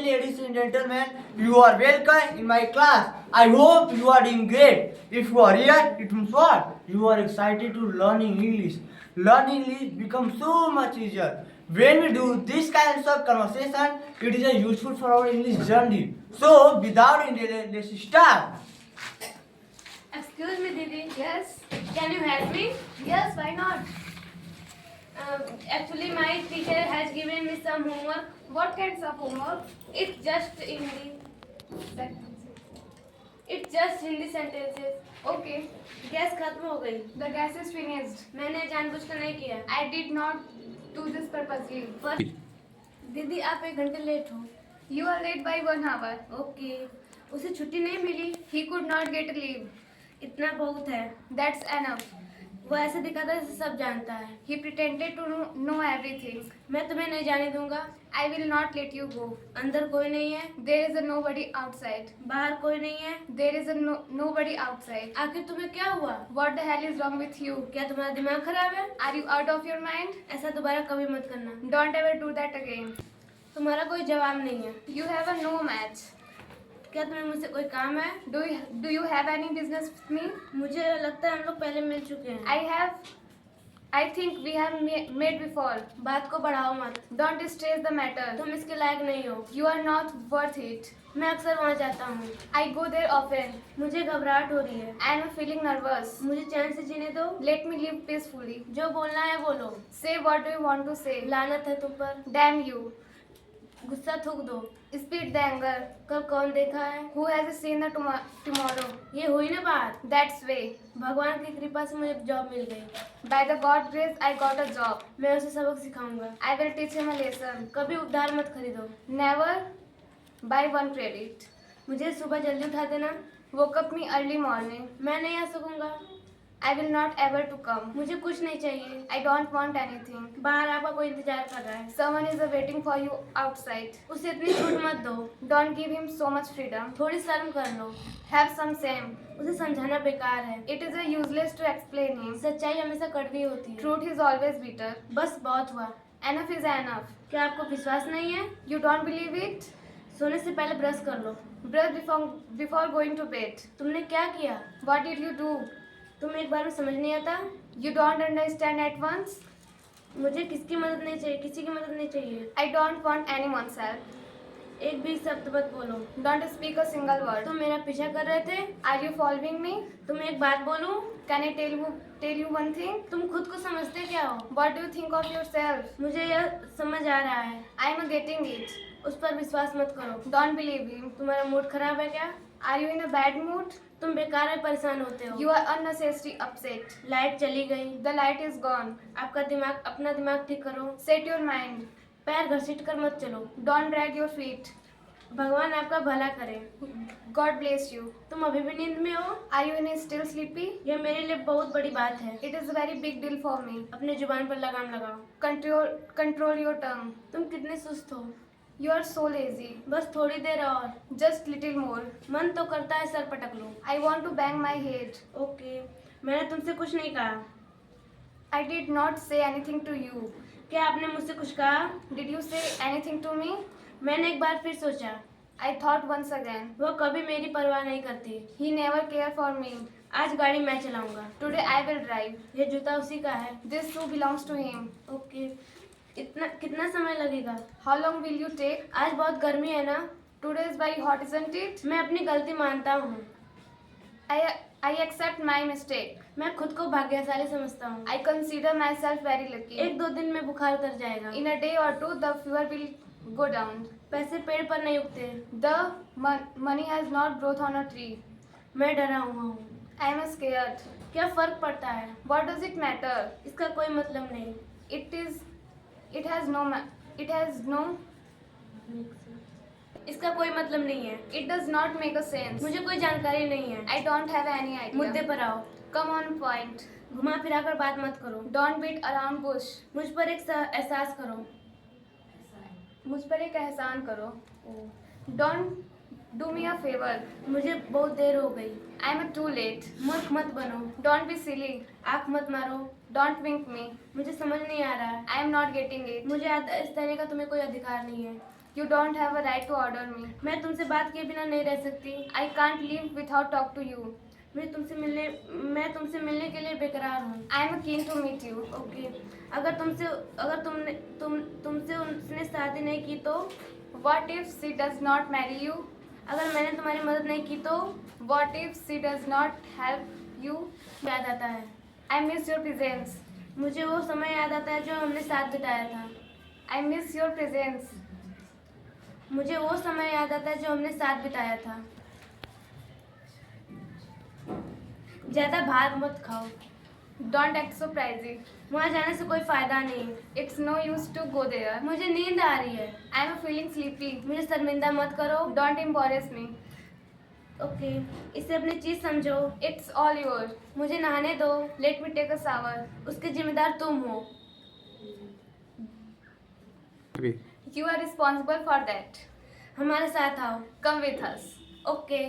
Ladies and gentlemen, you are welcome in my class. I hope you are doing great. If you are here, it means what? You are excited to learning English. Learning English becomes so much easier. When we do this kind of conversation, it is useful for our English journey. So, without any delay, let's start. Excuse me, Didi. Yes. Can you help me? Yes, why not? Actually, my teacher has given me some homework. What kinds of homework? It's just Hindi. It's just Hindi sentences. Okay, gas खत्म हो गई. the gas is finished. मैंने जानबूझकर नहीं किया. I did not do this purposely. दीदी आप 1 घंटे लेट हो. You are late by 1 hour. Okay. उसे छुट्टी नहीं मिली. He could not get leave. इतना बहुत है. That's enough. वो ऐसे दिखाता है जैसे सब जानता है. He pretended to know everything. मैं तुम्हें नहीं जाने दूंगा. I will not let you go. अंदर कोई नहीं है. There is a nobody outside. बाहर कोई नहीं है. There is a nobody outside. आखिर तुम्हें क्या हुआ? What the hell is wrong with you? क्या तुम्हारा दिमाग खराब है? Are you out of your mind? ऐसा दोबारा कभी मत करना. Don't ever do that again. तुम्हारा कोई जवाब नहीं है. You have a no match. क्या तुम्हें मुझसे कोई काम है? Do you have any business with me? मुझे लगता है हम लोग पहले मिल चुके हैं. I think we have met before. बात को बढ़ाओ मत. Don't stress the matter. तुम इसके लायक नहीं हो. You are not worth it. मैं अक्सर वहाँ जाता हूँ. I go there often. मुझे घबराहट हो रही है. I am feeling nervous. मुझे चैन से जीने दो. Let me live peacefully. जो बोलना है बोलो. Say what do you want to say. लानत है तुम पर. Damn you. गुस्सा थूक दो. Spit the anger. कल कौन देखा है? Who has seen the tomorrow? ये हुई ना बात. That's way. भगवान की कृपा से मुझे जॉब मिल गई. By the God grace, I got a job. मैं उसे सबक सिखाऊंगा. I will teach him a lesson. कभी उधार मत खरीदो. Never buy one credit. मुझे सुबह जल्दी उठा देना. Woke up me early morning. मैं नहीं आ सकूंगा. I will not ever to come. मुझे कुछ नहीं चाहिए. I don't want anything. बाहर आपका कोई इंतजार कर रहा है. Someone is waiting for you outside. उसे इतनी छूट मत दो. Don't give him so much freedom. थोड़ी शर्म कर लो. Have some shame. उसे समझाना बेकार है. It is useless to explain him. सच्चाई हमेशा कड़वी होती है. Truth is always bitter. बस बहुत हुआ. Enough is enough. क्या आपको विश्वास नहीं है? You don't believe it? सोने से पहले ब्रश कर लो. Brush before going to bed. तुमने क्या किया? What did you do? तुम्हें एक बार में समझ नहीं आता? You don't understand at once? मुझे किसकी मदद नहीं चाहिए. किसी की मदद नहीं चाहिए. I don't want anyone's help. एक भी शब्द मत बोलो. Don't speak a single word. तुम मेरा पीछा कर रहे थे. Are you following me? तुम्हें एक बात बोलूं? Can I tell you one thing? तुम खुद को समझते क्या हो? What do you think of yourself? मुझे यह समझ आ रहा है. I am getting it. उस पर विश्वास मत करो. Don't believe him. तुम्हारा मूड खराब है क्या? Are you in a bad mood? तुम बेकार में परेशान होते हो. You are unnecessarily upset. Light चली गई. The light is gone. आपका दिमाग अपना दिमाग ठीक करो. Set your mind. पैर घसीट कर मत चलो. Don't drag your feet. भगवान आपका भला करे. God bless you. तुम अभी भी नींद में हो? Are you still sleepy? यह मेरे लिए बहुत बड़ी बात है. It is a very big deal for me. अपने जुबान पर लगाम लगाओ. Control your tongue. तुम कितने सुस्त हो. You are so lazy. बस थोड़ी देर और. Just little more. मन तो करता है सर पटक लो. I want to bang my head. Okay. मैंने तुमसे कुछ नहीं कहा. I did not say anything to you. क्या आपने मुझसे कुछ कहा? Did you say anything to me? मैंने एक बार फिर सोचा. I thought once again. वो कभी मेरी परवाह नहीं करती. He never care for me. आज गाड़ी मैं चलाऊंगा. Today I will drive. ये जूता उसी का है. This shoe belongs to him. Okay. कितना समय लगेगा? How long will you take? आज बहुत गर्मी है ना? Today is very hot, isn't it? मैं अपनी गलती मानता हूँ. I accept my mistake. मैं खुद को भाग्यशाली समझता हूँ. I consider myself very lucky. 1-2 दिन में बुखार उतर जाएगा. In a day or two, the fever will go down. पैसे पेड़ पर नहीं उगते. The money has not growth on a tree. मैं डरा हुआ हूँ. I am scared. क्या फर्क पड़ता है? What does it matter? इसका कोई मतलब नहीं. It has no. इसका कोई मतलब नहीं है. It does not make a sense. मुझे कोई जानकारी नहीं है. I don't have any idea. मुद्दे पर आओ. Come on point. घुमा फिरा कर बात मत करो. Don't beat around bush. मुझ पर एक एहसास करो. मुझ पर एक एहसान करो. Don't do me a favor. मुझे बहुत देर हो गई. I am too late. मूर्ख मत बनो. Don't be silly. आँख मत मारो. Don't wink me. मुझे समझ नहीं आ रहा है. I am not getting it. मुझे आदेश देने का तुम्हें कोई अधिकार नहीं है. You don't have a right to order me. मैं तुमसे बात किए बिना नहीं रह सकती। I can't live without talk to you. मैं तुमसे मिलने के लिए बेकरार हूँ। I am keen to meet you. Okay, अगर तुमसे उसने शादी नहीं की तो? What if she does not marry you? अगर मैंने तुम्हारी मदद नहीं की तो? What if she does not help you? याद आता है, I miss your presence. मुझे वो समय याद आता है जो हमने साथ बिताया था। I miss your presence. मुझे वो समय याद आता है जो हमने साथ बिताया था। ज़्यादा भार मत खाओ। Don't act so crazy. वहाँ जाने से कोई फायदा नहीं। It's no use to go there. मुझे नींद आ रही है। I'm feeling sleepy. मुझे शर्मिंदा मत करो। Don't embarrass me. ओके, इसे अपनी चीज़ समझो। It's all yours. मुझे नहाने दो। Let me take a shower. उसके जिम्मेदार तुम हो। You are responsible for that. हमारे साथ आओ। Come with us. ओके।